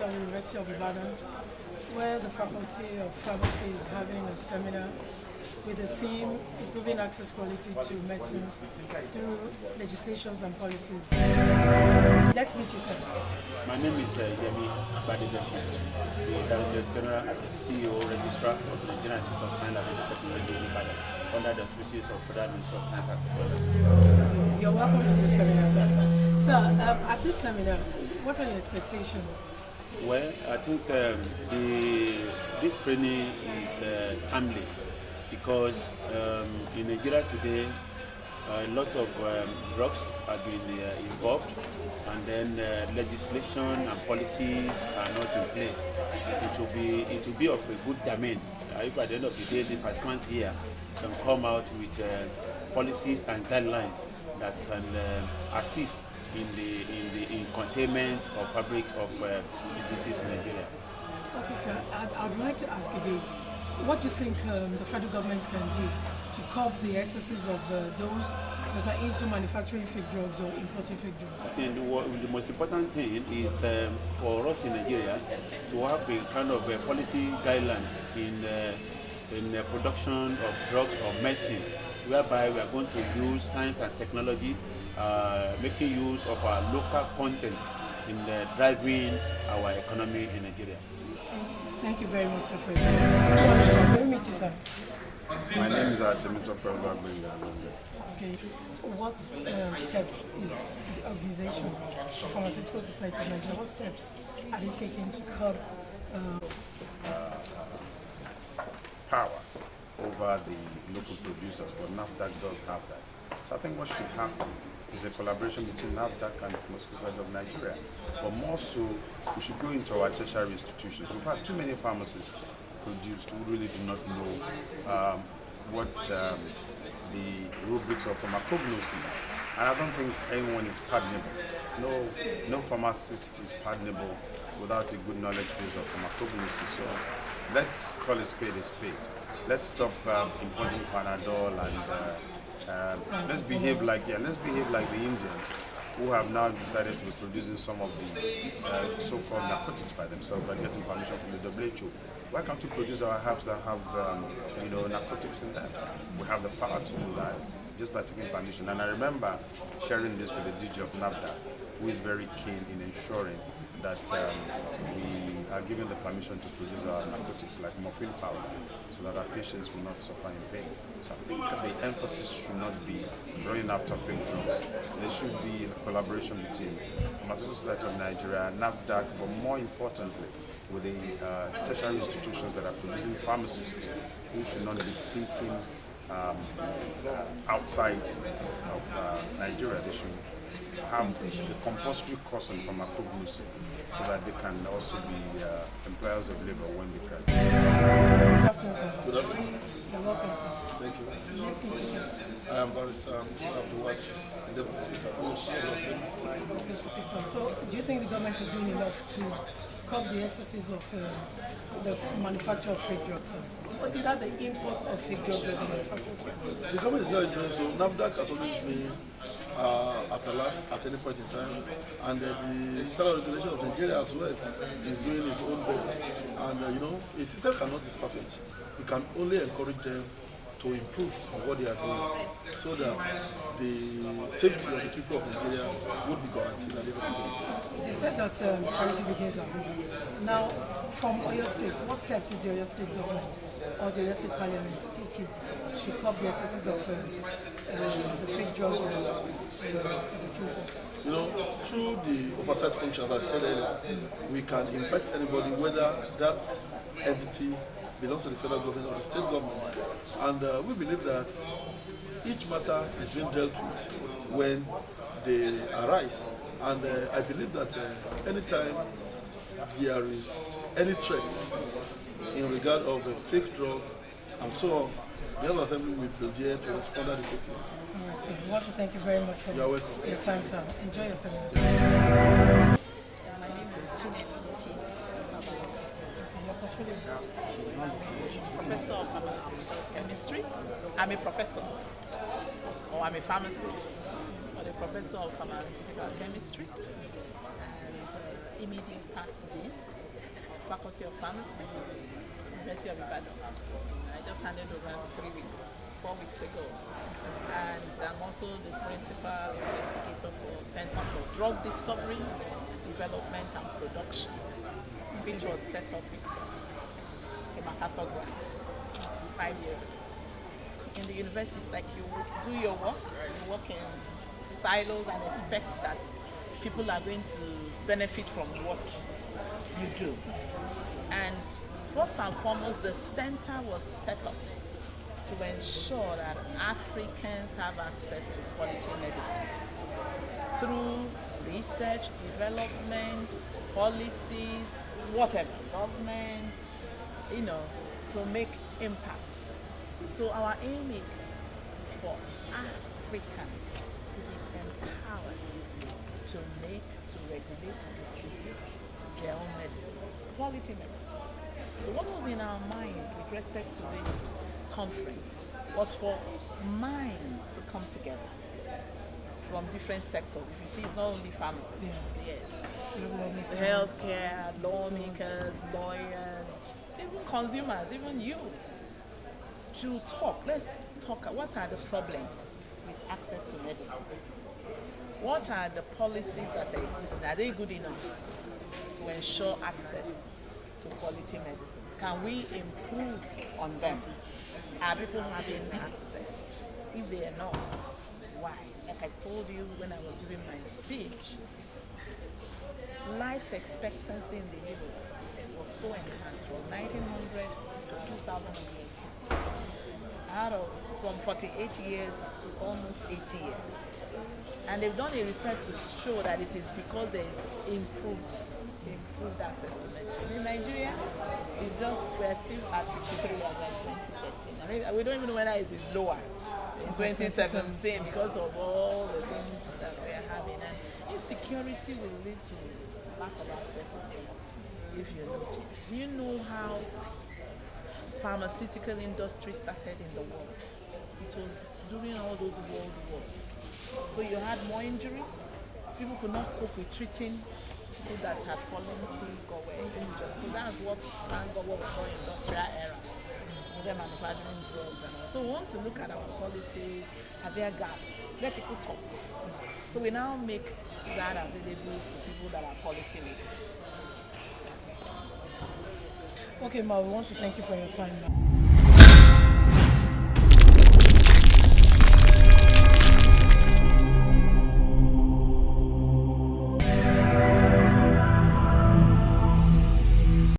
of the University of Ibadan, where the Faculty of Pharmacy is having a seminar with the theme Improving Access Quality to Medicines through Legislations and Policies. Let's meet you, sir. My name is Yemi Badegashi, the Director General, CEO, Registrar of the Nigerian Institute of Science and Technology in Ibadan, under the auspices of Federal Ministry of Science and Technology. You're welcome to the seminar, sir. Sir, at this seminar, what are your expectations? Well, I think this training is timely because in Nigeria today, a lot of drugs have been involved, and then legislation and policies are not in place. It will be of a good domain if at the end of the day the participants here can come out with policies and guidelines that can assist in containment or fabric of diseases in Nigeria. Okay, sir. I'd like to ask again, what do you think the federal government can do to curb the excesses of those that are into manufacturing fake drugs or importing fake drugs? I think the most important thing is for us in Nigeria to have a kind of policy guidelines in the production of drugs or medicine, whereby we are going to use science and technology, making use of our local content in driving our economy in Nigeria. Thank you very much, sir, for your time. Let me meet you, sir. My name is Temito Prabhupada. Okay. What steps is the organization, the Pharmaceutical Society of Nigeria, what steps are they taking to curb Power over the local producers, but NAFDAC does have that. So I think what should happen is a collaboration between NAFDAC and the Pharmaceutical Society of Nigeria. But more so, we should go into our tertiary institutions. We've had too many pharmacists produced who really do not know what the rubrics of pharmacognosis is. And I don't think anyone is pardonable. No pharmacist is pardonable without a good knowledge base of pharmacognosis. So let's call a spade a spade. Let's stop importing Panadol and let's behave like the Indians, who have now decided to be producing some of the so-called narcotics by themselves by getting permission from the WHO. Why can't we produce our herbs that have narcotics in them? We have the power to do that just by taking permission. And I remember sharing this with the DG of NAFDAC, who is very keen in ensuring that we are given the permission to produce our narcotics like morphine powder, so that our patients will not suffer in pain. So I think the emphasis should not be running after fake drugs. There should be a collaboration between the Pharmaceutical Society of Nigeria, NAFDAC, but more importantly, with the tertiary institutions that are producing pharmacists who should not be thinking outside of Nigeria. They should have the compulsory course on pharmacognosy so that they can also be employers of labor when they can. Good afternoon, sir. Good afternoon. You're welcome, sir. Thank you. Nice meeting you. I am Barrister Musa Abdulwas, Deputy Speaker of the Okay, sir. So, do you think the government is doing enough to curb the excesses of the manufacture of fake drugs, sir? Or is that the import of fake drugs or the manufacture of fake drugs? The government is not doing so. NAFDAC has always been at alert at any point in time, and the Standard Organization of Nigeria as well is doing its own best. And a system cannot be perfect. We can only encourage them to improve on what they are doing, so that the safety of the people of Nigeria would be guaranteed and everything. You said that charity begins at home. Now, from Oyo State, what steps is the Oyo State government or the Oyo State Parliament taking to curb the excesses of the fake drug producers? Through the oversight functions, as I said earlier, we can infect anybody, whether that entity belongs to the federal government or the state government. And we believe that each matter is being dealt with when they arise. And I believe that anytime there is any threat in regard of a fake drug and so on, the House Assembly will be there to respond adequately. All right, I want to thank you very much for your time, sir. Enjoy your service. My name is CDDDP. Professor of pharmaceutical chemistry. I'm a professor, or I'm a pharmacist, or a professor of pharmaceutical chemistry, and immediate past day. Faculty of Pharmacy, University of Ibadan. I just handed over 4 weeks ago. And I'm also the principal investigator for Center for Drug Discovery, Development and Production, which was set up with a MacArthur grant 5 years ago. In the university, it's like you do your work, you work in silos and expect that people are going to benefit from what you do. And first and foremost, the center was set up to ensure that Africans have access to quality medicines through research, development, policies, whatever, government, to make impact. So our aim is for Africans to be empowered to make, to regulate, to distribute their own medicine, quality medicines. So what was in our mind with respect to this conference was for minds to come together from different sectors. If you see, it's not only pharmacists, yes, healthcare, lawmakers, lawyers, even consumers, even you, to talk. Let's talk. What are the problems with access to medicine? What are the policies that are existing? Are they good enough to ensure access to quality medicines? Can we improve on them? Are people having access? If they are not, why? Like I told you when I was giving my speech, life expectancy in the US was so enhanced from 1900 to 2018. From 48 years to almost 80 years. And they've done a research to show that it is because they improved access to medicine. In Nigeria, we're still at 53 as in 2013. I mean, we don't even know whether it is lower in 2017 because of all the things that we're having. And insecurity will lead to lack of access as well, if you notice. Do you know how pharmaceutical industry started in the world? It was during all those world wars. So you had more injuries. People could not cope with treating people that had fallen sick or were injured. So that's what we call industrial era. They're manufacturing drugs and all. So we want to look at our policies. Are there gaps? Let people talk. So we now make that available to people that are policy makers. Okay, Ma, we want to thank you for your time now.